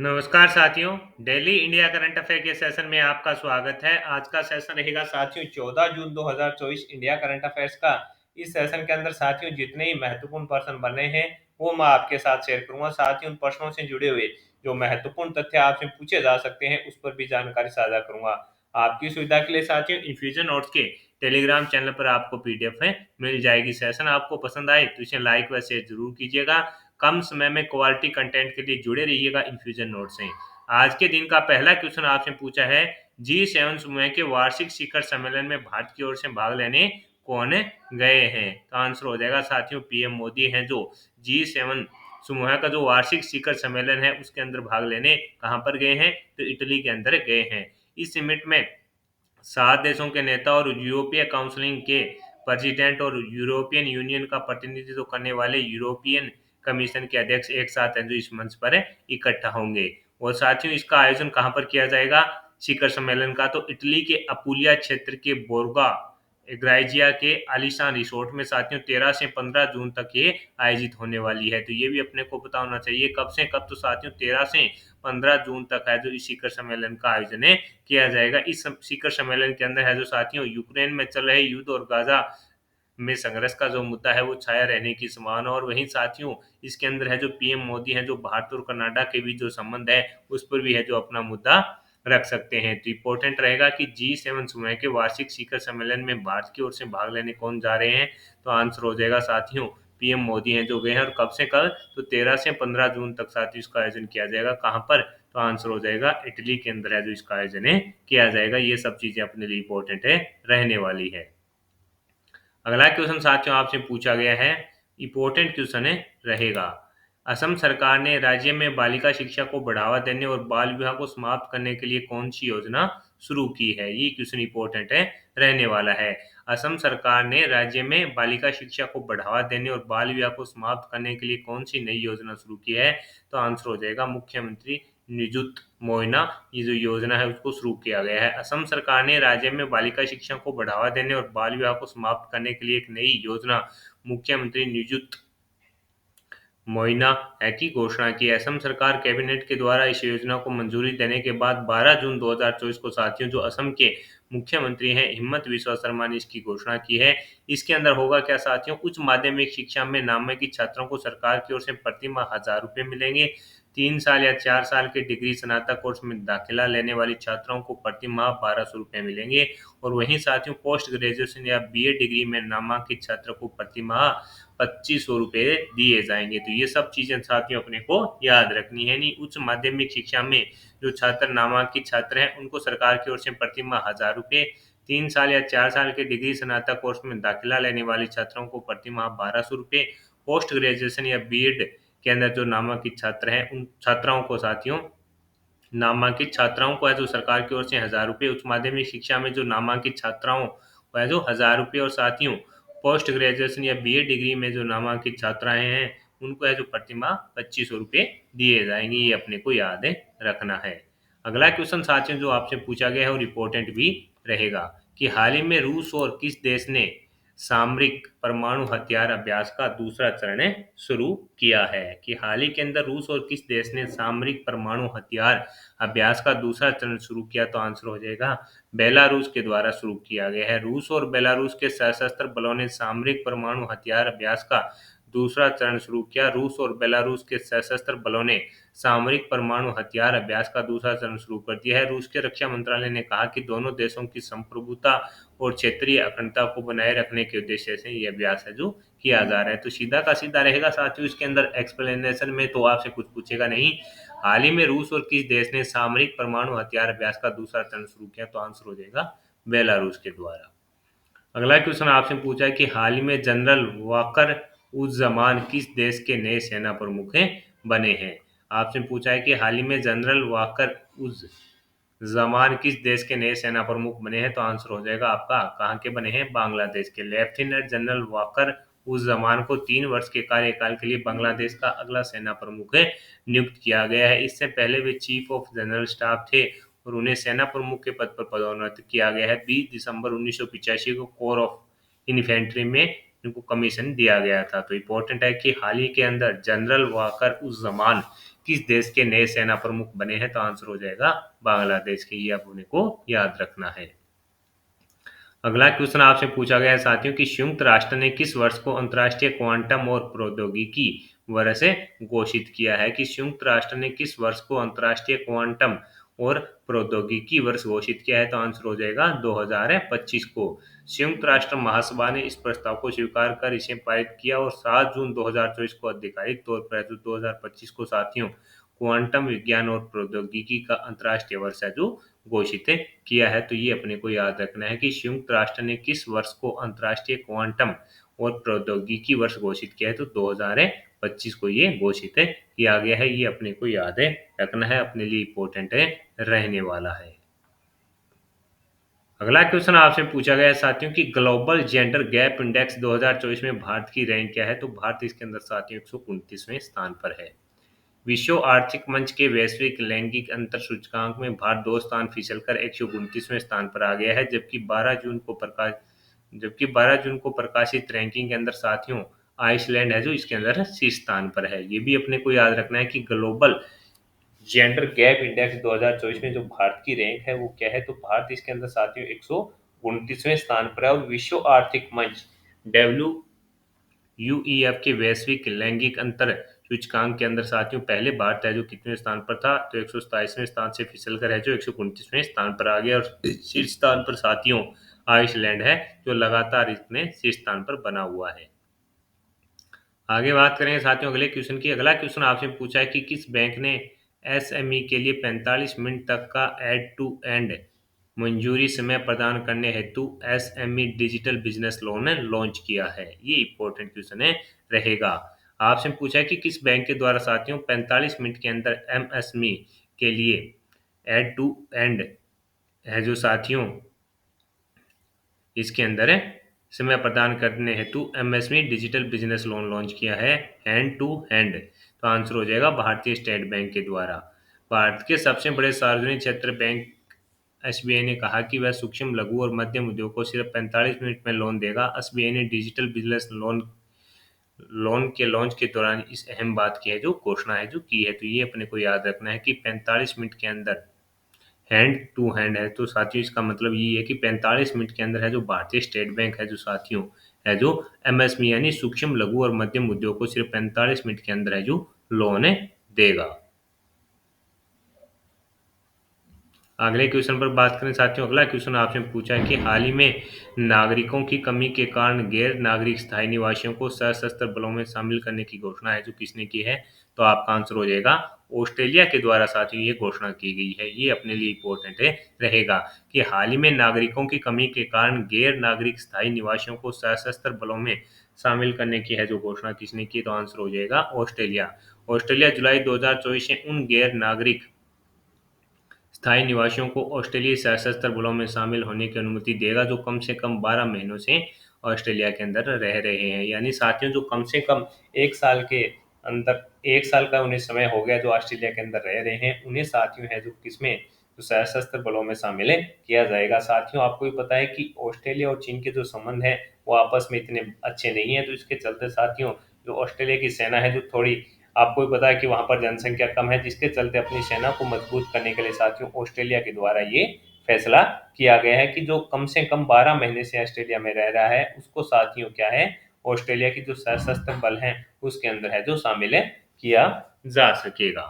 नमस्कार साथियों। Daily India current affair के सेशन में आपका स्वागत है। आज का सेशन रहेगा साथियों 14 जून 2024 इंडिया करंट अफेयर्स का। इस सेशन के अंदर साथियों जितने ही महत्वपूर्ण प्रश्न बने हैं वो मैं आपके साथ शेयर करूंगा। साथ ही उन प्रश्नों से जुड़े हुए जो महत्वपूर्ण तथ्य आपसे पूछे जा सकते हैं उस पर भी जानकारी साझा करूंगा। आपकी सुविधा के लिए साथियों इन्फ्यूजन नोट्स के टेलीग्राम चैनल पर आपको पीडीएफ में मिल जाएगी। सेशन आपको पसंद आए तो इसे लाइक व शेयर जरूर कीजिएगा। कम समय में क्वालिटी कंटेंट के लिए जुड़े रहिएगा इन्फ्यूजन नोट से। आज के दिन का पहला क्वेश्चन आपसे पूछा है, G7 समूह के वार्षिक शिखर सम्मेलन में भारत की ओर से भाग लेने कौन गए हैं? तो आंसर हो जाएगा साथियों पीएम मोदी हैं, जो G7 समूह का जो वार्षिक शिखर सम्मेलन है उसके अंदर भाग लेने कहां पर गए हैं? तो इटली के अंदर गए हैं। इस समिट में 7 देशों के नेता और यूरोपीय काउंसिलिंग के प्रेसिडेंट और यूरोपियन यूनियन का प्रतिनिधित्व करने वाले यूरोपियन कमीशन के अध्यक्ष एक साथ हैं जो इस मंच पर इकट्ठा होंगे। और साथियों इसका आयोजन कहाँ पर किया जाएगा शिखर सम्मेलन का? तो इटली के अपुलिया क्षेत्र के बोर्गा ग्राइजिया के आलीशान रिसोर्ट में साथियों 13 से 15 जून तक ये आयोजित होने वाली है। तो ये भी अपने को पता होना चाहिए कब से कब। तो साथियों 13 से 15 जून तक है जो इस शिखर सम्मेलन का आयोजन किया जाएगा। इस शिखर सम्मेलन के अंदर है जो साथियों यूक्रेन में चल रहे युद्ध और गाजा में संघर्ष का जो मुद्दा है वो छाया रहने की संभावना। और वहीं साथियों इसके अंदर है जो पीएम मोदी है जो भारत और कनाडा के बीच जो संबंध है उस पर भी है जो अपना मुद्दा रख सकते हैं। तो इम्पोर्टेंट रहेगा कि G7 समूह के वार्षिक शिखर सम्मेलन में भारत की ओर से भाग लेने कौन जा रहे हैं? तो आंसर हो जाएगा साथियों पीएम मोदी हैं जो गए हैं। और कब से कल? तो 13 से 15 जून तक साथियों इसका आयोजन किया जाएगा। कहाँ पर? तो आंसर हो जाएगा इटली के अंदर है जो इसका आयोजन किया जाएगा। ये सब चीजें अपने लिए इंपॉर्टेंट रहने वाली है। अगला क्वेश्चन साथियों आपसे पूछा गया है, इंपॉर्टेंट क्वेश्चन रहेगा। असम सरकार ने राज्य में बालिका शिक्षा को बढ़ावा देने और बाल विवाह को समाप्त करने के लिए कौन सी योजना शुरू की है? ये क्वेश्चन इंपॉर्टेंट रहने वाला है। असम सरकार ने राज्य में बालिका शिक्षा को बढ़ावा देने और बाल विवाह को समाप्त करने के लिए कौन सी नई योजना शुरू की है? तो आंसर हो जाएगा मुख्यमंत्री निजुत मोइना। ये जो योजना है उसको शुरू किया गया है। असम सरकार ने राज्य में बालिका शिक्षा को बढ़ावा देने और बाल विवाह को समाप्त करने के लिए एक नई योजना मुख्यमंत्री निजुत मोइना है की घोषणा की है। असम सरकार कैबिनेट के द्वारा इस योजना को मंजूरी देने के बाद 12 जून 2024 को साथियों जो असम के मुख्यमंत्री हैं हिम्मत विश्वा शर्मा ने इसकी घोषणा की है। इसके अंदर होगा क्या साथियों? उच्च माध्यमिक शिक्षा में नामांकित छात्रों को सरकार की ओर से प्रति माह 1000 रुपये मिलेंगे। 3 साल या 4 साल के डिग्री स्नातक कोर्स में दाखिला लेने वाली छात्राओं को प्रति माह 1200 रुपये मिलेंगे। और वहीं साथियों पोस्ट ग्रेजुएशन या बीए डिग्री में नामांकित छात्र को प्रति माह 2500 रुपये दिए जाएंगे। तो ये सब चीजें साथियों अपने को याद रखनी है। नहीं उच्च माध्यमिक शिक्षा में जो छात्र नामांकित छात्र हैं उनको सरकार की ओर से प्रति माह 1000 रुपये, 3 साल या 4 साल के डिग्री स्नातक कोर्स में दाखिला लेने वाले छात्रों को प्रति माह 1200 रुपये, पोस्ट ग्रेजुएशन या बीएड के अंदर जो नामांकित छात्र हैं उन छात्राओं को साथियों नामांकित छात्राओं को है जो सरकार की ओर से 1000 रुपये, उच्च माध्यमिक शिक्षा में जो नामांकित छात्राओं को है जो 1000 रुपये, और साथियों पोस्ट ग्रेजुएशन या बीए डिग्री में जो नामांकित छात्राएं हैं उनको है जो प्रति माह 2500 रुपये दिए जाएंगे। ये अपने को याद रखना है। अगला क्वेश्चन साथियों जो आपसे पूछा गया है और इम्पोर्टेंट भी रहेगा कि हाल ही में रूस और किस देश ने सामरिक परमाणु हथियार अभ्यास का दूसरा चरण शुरू किया है? कि हाल ही के अंदर रूस और किस देश ने सामरिक परमाणु हथियार अभ्यास का दूसरा चरण शुरू किया? तो आंसर हो जाएगा बेलारूस के द्वारा शुरू किया गया है। रूस और बेलारूस के सशस्त्र बलों ने सामरिक परमाणु हथियार अभ्यास का दूसरा चरण शुरू किया। रूस और बेलारूस के सशस्त्र बलों ने सामरिक परमाणु हथियार अभ्यास का दूसरा चरण शुरू कर दिया है। रूस के रक्षा मंत्रालय ने कहा कि दोनों देशों की संप्रभुता और क्षेत्रीय अखंडता को बनाए रखने के उद्देश्य से ये अभ्यास है जो किया जा रहा है। तो सीधा का सीधा रहेगा साथियों इसके अंदर एक्सप्लेनेशन में तो आपसे कुछ पूछेगा नहीं। हाल ही में रूस और किस देश ने सामरिक परमाणु हथियार अभ्यास का दूसरा चरण शुरू किया? तो आंसर हो जाएगा बेलारूस के द्वारा। अगला क्वेश्चन आपसे पूछा है कि हाल ही में जनरल वाकर उज़्ज़मान किस देश के नए सेना प्रमुख बने हैं? आपसे पूछा है कि हाल ही में जनरल वाकर उज़्ज़मान किस देश के नए सेना प्रमुख बने हैं? तो आंसर हो जाएगा आपका कहाँ के बने हैं? बांग्लादेश के। लेफ्टिनेंट जनरल वाकर उज़्ज़मान को 3 वर्ष के कार्यकाल के लिए बांग्लादेश का अगला सेना प्रमुख नियुक्त किया गया है। इससे पहले वे चीफ ऑफ जनरल स्टाफ थे और उन्हें सेना प्रमुख के पद पर पदोन्नत किया गया है। 20 दिसंबर 1985 को कोर ऑफ इन्फेंट्री में इनको कमीशन दिया गया था। तो इम्पोर्टेंट है कि हाल ही के अंदर जनरल वाकर उस जमान किस देश के नए सेना प्रमुख बने हैं, तो आंसर हो जाएगा बांग्लादेश के। ये अपने को याद रखना है। अगला क्वेश्चन आपसे पूछा गया है साथियों कि संयुक्त राष्ट्र ने किस वर्ष को अंतर्राष्ट्रीय क्वांटम और प्रौद्योगिकी वर्ष घोषित किया है, कि संयुक्त राष्ट्र ने किस वर्ष को अंतर्राष्ट्रीय क्वांटम और प्रौद्योगिकी वर्ष घोषित किया है, तो आंसर हो जाएगा 2025 को। संयुक्त राष्ट्र महासभा ने इस प्रस्ताव को स्वीकार कर इसे पारित किया और 7 जून 2024 को आधिकारिक तौर पर 2025 को साथियों क्वांटम विज्ञान और प्रौद्योगिकी का अंतर्राष्ट्रीय वर्ष है जो घोषित किया है। तो ये अपने को याद रखना है कि संयुक्त राष्ट्र ने किस वर्ष को अंतर्राष्ट्रीय क्वांटम और प्रौद्योगिकी वर्ष घोषित किया है, तो 2025 को ये घोषित किया गया है। ये अपने को याद रखना है, अपने लिए इम्पोर्टेंट रहने वाला है। अगला क्वेश्चन आपसे पूछा गया है साथियों कि ग्लोबल जेंडर गैप इंडेक्स 2024 में भारत की रैंक क्या है, तो भारत इसके अंदर साथियों 129वें स्थान पर है। विश्व आर्थिक मंच के वैश्विक लैंगिक अंतर सूचकांक में भारत 2 स्थान फिसलकर 129वें स्थान पर आ गया है, जबकि 12 जून को प्रकाशित रैंकिंग के अंदर साथियों आइसलैंड है जो इसके अंदर शीर्ष स्थान पर है। ये भी अपने को याद रखना है कि ग्लोबल जेंडर गैप इंडेक्स 2024 में जो भारत की रैंक है वो क्या है, तो भारत इसके अंदर साथियों 129वें स्थान पर है। और विश्व आर्थिक मंच यूईएफ के वैश्विक लैंगिक अंतर सूचकांक के अंदर साथियों पहले भारत है जो कितने स्थान पर था, तो 127वें स्थान से फिसल कर है जो 129वें स्थान पर आ गया। और शीर्ष स्थान पर साथियों आइसलैंड है जो लगातार इसमें शीर्ष स्थान पर बना हुआ है। आगे बात करेंगे साथियों अगले क्वेश्चन की। अगला क्वेश्चन आपसे पूछा है कि किस बैंक ने एसएमई के लिए 45 मिनट तक का एंड टू एंड मंजूरी समय प्रदान करने हेतु SME digital business loan launch किया है। ये इंपॉर्टेंट क्वेश्चन रहेगा। आपसे पूछा है कि किस बैंक के द्वारा साथियों 45 मिनट के अंदर एमएसएमई के लिए एंड टू एंड है जो साथियों इसके अंदर समय प्रदान करने हेतु MSME digital business loan launch किया है हैंड टू हैंड, तो आंसर हो जाएगा भारतीय स्टेट बैंक के द्वारा। भारत के सबसे बड़े सार्वजनिक क्षेत्र बैंक एसबीआई ने कहा कि वह सूक्ष्म लघु और मध्यम उद्योग को सिर्फ 45 मिनट में लोन देगा। एसबीआई ने डिजिटल बिजनेस लोन लोन के लॉन्च के दौरान इस अहम बात की है जो घोषणा है जो की है। तो ये अपने को याद रखना है कि 45 मिनट के अंदर हैंड टू हैंड है, तो साथियों इसका मतलब ये है कि 45 मिनट के अंदर है जो भारतीय स्टेट बैंक है जो साथियों है जो एमएसएमई यानी सूक्ष्म लघु और मध्यम उद्योग को सिर्फ 45 मिनट के अंदर है जो लोन देगा। अगले क्वेश्चन पर बात करें साथियों। अगला क्वेश्चन आपसे पूछा है कि हाल ही में नागरिकों की कमी के कारण गैर नागरिक स्थायी निवासियों को सशस्त्र बलों में शामिल करने की घोषणा है जो किसने की है, तो आपका आंसर हो जाएगा ऑस्ट्रेलिया के द्वारा साथियों ये घोषणा की गई है। ये अपने लिए इम्पोर्टेंट रहेगा कि हाल ही में नागरिकों की कमी के कारण गैर नागरिक स्थायी निवासियों को सशस्त्र बलों में शामिल करने की है जो घोषणा किसने की, तो आंसर हो जाएगा ऑस्ट्रेलिया। ऑस्ट्रेलिया जुलाई 2024 से उन गैर नागरिक स्थायी निवासियों को ऑस्ट्रेलियाई सशस्त्र बलों में शामिल होने की अनुमति देगा जो कम से कम 12 महीनों से ऑस्ट्रेलिया के अंदर रह रहे हैं। यानी साथियों जो कम से कम 1 साल के अंदर 1 साल का उन्हें समय हो गया जो ऑस्ट्रेलिया के अंदर रह रहे हैं, उन्हें साथियों है जो किसमें जो सशस्त्र बलों में शामिल किया जाएगा। साथियों आपको भी पता है कि ऑस्ट्रेलिया और चीन के जो संबंध है वो आपस में इतने अच्छे नहीं है, तो इसके चलते साथियों जो ऑस्ट्रेलिया की सेना है जो थोड़ी आपको भी पता है कि वहां पर जनसंख्या कम है, जिसके चलते अपनी सेना को मजबूत करने के लिए साथियों ऑस्ट्रेलिया के द्वारा ये फैसला किया गया है कि जो कम से कम 12 महीने से ऑस्ट्रेलिया में रह रहा है उसको साथियों क्या है ऑस्ट्रेलिया की जो सशस्त्र बल है उसके अंदर है जो शामिल किया जा सकेगा।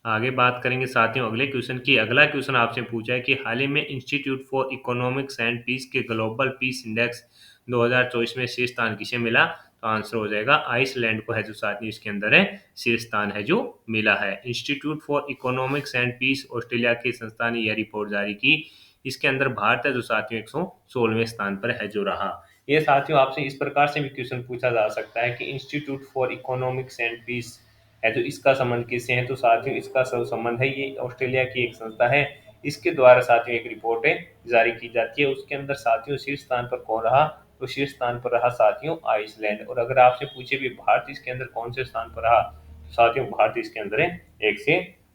आगे बात करेंगे साथियों अगले क्वेश्चन की। अगला क्वेश्चन आपसे पूछा है कि हाल ही में Institute for Economics and Peace के ग्लोबल पीस इंडेक्स 2024 में शीर्ष स्थान किसे मिला, तो आंसर हो जाएगा आइसलैंड को है जो साथियों इसके अंदर शीर्ष स्थान है जो मिला है। Institute for Economics and Peace Australia के संस्था ने यह रिपोर्ट जारी की। इसके अंदर भारत है जो साथियों 116वें स्थान पर है जो रहा। ये साथियों आपसे इस प्रकार से भी क्वेश्चन पूछा जा सकता है कि Institute for Economics and Peace है तो इसका संबंध किससे है, तो साथियों इसका सब संबंध है ये ऑस्ट्रेलिया की एक संस्था है। इसके द्वारा साथियों एक रिपोर्ट जारी की जाती है। उसके अंदर साथियों शीर्ष स्थान पर कौन रहा, तो शीर्ष स्थान पर रहा साथियों आइसलैंड। और अगर आपसे पूछे भी भारत इसके अंदर कौन से स्थान पर रहा, तो साथियों भारत इसके अंदर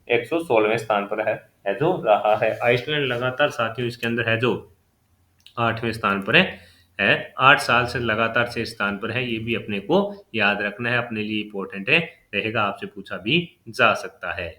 116वें स्थान पर है जो रहा है। आइसलैंड लगातार साथियों इसके अंदर है जो 8वें स्थान पर है, 8 साल से लगातार से स्थान पर है। ये भी अपने को याद रखना है, अपने लिए इंपॉर्टेंट है रहेगा, आपसे पूछा भी जा सकता है।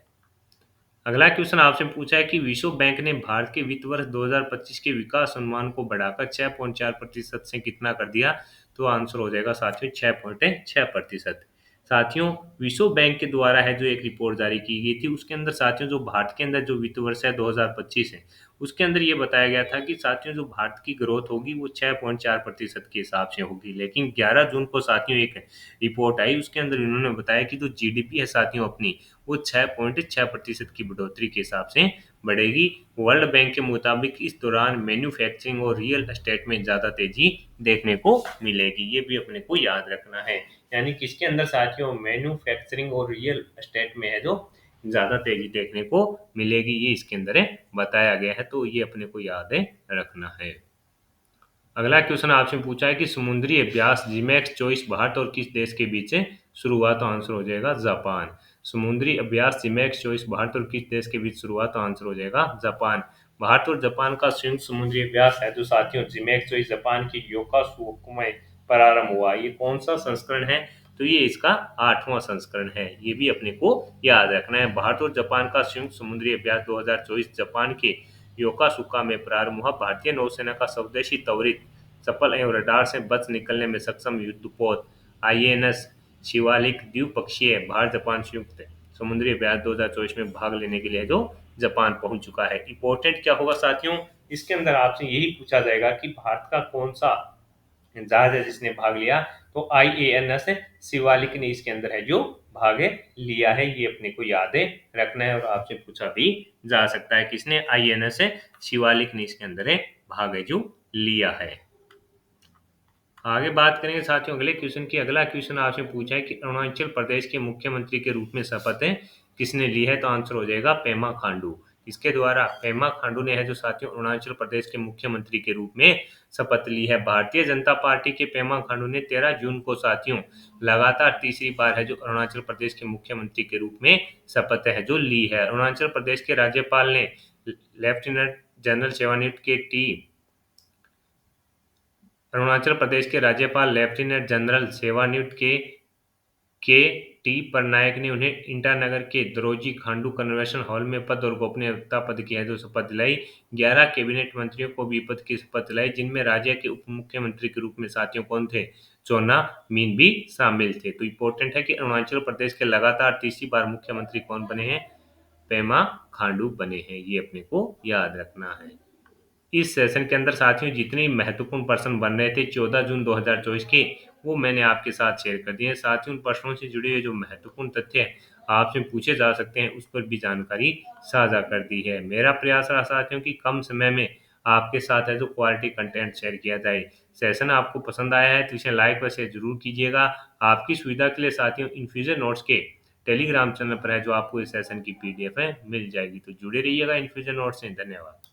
अगला क्वेश्चन आपसे पूछा है कि विश्व बैंक ने भारत के वित्त वर्ष 2025 के विकास अनुमान को बढ़ाकर 6.4% से कितना कर दिया? तो आंसर हो जाएगा साथियों 6.6%। साथियों, विश्व बैंक के द्वारा है जो एक रिपोर्ट जारी की गई थी, उसके अंदर साथियों जो भारत के अंदर जो वित्त वर्ष है 2025 है, उसके अंदर ये बताया गया था कि साथियों जो भारत की ग्रोथ होगी वो 6.4% के हिसाब से होगी। लेकिन 11 जून को साथियों एक रिपोर्ट आई, उसके अंदर इन्होंने बताया कि जो जीडीपी है साथियों अपनी, वो 6.6% की बढ़ोतरी के हिसाब से बढ़ेगी। वर्ल्ड बैंक के मुताबिक इस दौरान मैन्युफैक्चरिंग और रियल एस्टेट में ज़्यादा तेजी देखने को मिलेगी। ये भी अपने को याद रखना है। यानी किसके अंदर साथियों, मैन्युफैक्चरिंग और रियल एस्टेट में है जो ज़्यादा तेजी देखने को मिलेगी, ये इसके अंदर है बताया गया है। तो ये अपने को याद है रखना है। अगला क्वेश्चन आपसे पूछा है कि समुद्री अभ्यास जिमैक्स 24 भारत और किस देश के बीच है शुरू हुआ? तो आंसर हो जाएगा जापान। समुद्री अभ्यास जिमैक्स 24 भारत और किस देश के बीच शुरू हुआ? तो आंसर हो जाएगा जापान। भारत और जापान का संयुक्त समुद्री अभ्यास है जो साथियों जिमैक्स 24 जापान की योकोसुका में प्रारंभ हुआ। ये कौन सा संस्करण है? तो ये इसका 8वां संस्करण है। ये भी अपने को याद रखना है। भारत और जापान का संयुक्त समुद्री अभ्यास 2024 जापान के योकोसुका में प्रारंभ हुआ। भारतीय नौसेना का स्वदेशी त्वरित सफल एवं रडार से बच निकलने में सक्षम युद्धपोत आईएनएस शिवालिक द्विपक्षीय भारत जापान संयुक्त समुद्री अभ्यास 2024 में भाग लेने के लिए जो जापान पहुंच चुका है। इंपॉर्टेंट क्या होगा साथियों, इसके अंदर आपसे यही पूछा जाएगा कि भारत का कौन सा जहाज है जिसने भाग लिया? तो आईएएनएस शिवालिक ने इसके अंदर है जो भाग लिया है। ये अपने को याद है रखना है और आपसे पूछा भी जा सकता है किसने? आईएनएस शिवालिक ने इसके अंदर है भाग है जो लिया है। आगे बात करेंगे साथियों अगले क्वेश्चन की। अगला क्वेश्चन आपसे पूछा है कि अरुणाचल प्रदेश के मुख्यमंत्री के रूप में शपथ है किसने ली है? तो आंसर हो जाएगा पेमा खांडू। इसके द्वारा पेमा खांडू ने है जो साथियों अरुणाचल प्रदेश के मुख्यमंत्री के रूप में शपथ ली है। भारतीय जनता पार्टी के पेमा खांडू ने 13 जून को साथियों लगातार तीसरी बार है जो अरुणाचल प्रदेश के मुख्यमंत्री के रूप में शपथ है जो ली है। अरुणाचल प्रदेश के राज्यपाल ने लेफ्टिनेंट जनरल सेवानिवृत्त के टी अरुणाचल प्रदेश के राज्यपाल लेफ्टिनेंट जनरल सेवानिवृत्त के टी पटनायक ने उन्हें ईटानगर के दरोजी खांडू कन्वेंशन हॉल में पद और गोपनीयता पद की है जो शपथ दिलाई। 11 कैबिनेट मंत्रियों को भी पद की शपथ दिलाई जिनमें राज्य के उप मुख्यमंत्री के रूप में साथियों कौन थे? चोना मीन भी शामिल थे। तो इम्पोर्टेंट है कि अरुणाचल प्रदेश के लगातार तीसरी बार मुख्यमंत्री कौन बने हैं? पेमा खांडू बने हैं। ये अपने को याद रखना है। इस सेशन के अंदर साथियों जितने महत्वपूर्ण प्रश्न बन रहे थे 14 जून 2024 के, वो मैंने आपके साथ शेयर कर दिए हैं। साथियों उन प्रश्नों से जुड़े हुए जो महत्वपूर्ण तथ्य हैं आपसे पूछे जा सकते हैं, उस पर भी जानकारी साझा कर दी है। मेरा प्रयास रहा साथियों कि कम समय में आपके साथ है जो क्वालिटी कंटेंट शेयर किया जाए। सेशन आपको पसंद आया है तो इसे लाइक व शेयर जरूर कीजिएगा। आपकी सुविधा के लिए साथियों इन्फ्यूजन नोट्स के टेलीग्राम चैनल पर है जो आपको इस सेशन की पीडीएफ है मिल जाएगी। तो जुड़े रहिएगा इन्फ्यूजन नोट्स से। धन्यवाद।